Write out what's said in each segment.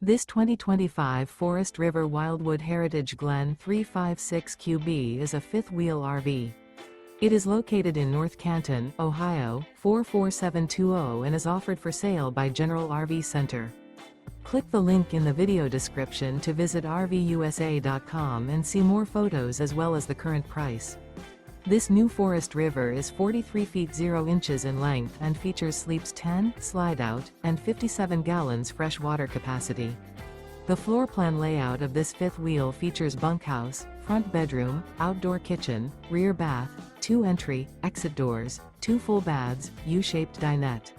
This 2025 Forest River Wildwood Heritage Glen 356QB is a fifth-wheel RV. It is located in North Canton, Ohio, 44720 and is offered for sale by General RV Center. Click the link in the video description to visit RVUSA.com and see more photos as well as the current price. This new Forest River is 43 feet 0 inches in length and features sleeps 10, slide-out, and 57 gallons fresh water capacity. The floor plan layout of this fifth wheel features bunkhouse, front bedroom, outdoor kitchen, rear bath, 2 entry, exit doors, 2 full baths, U-shaped dinette.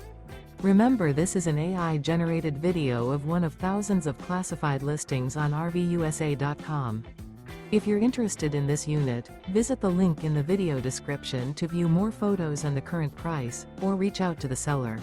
Remember, this is an AI-generated video of one of thousands of classified listings on RVUSA.com. If you're interested in this unit, visit the link in the video description to view more photos and the current price, or reach out to the seller.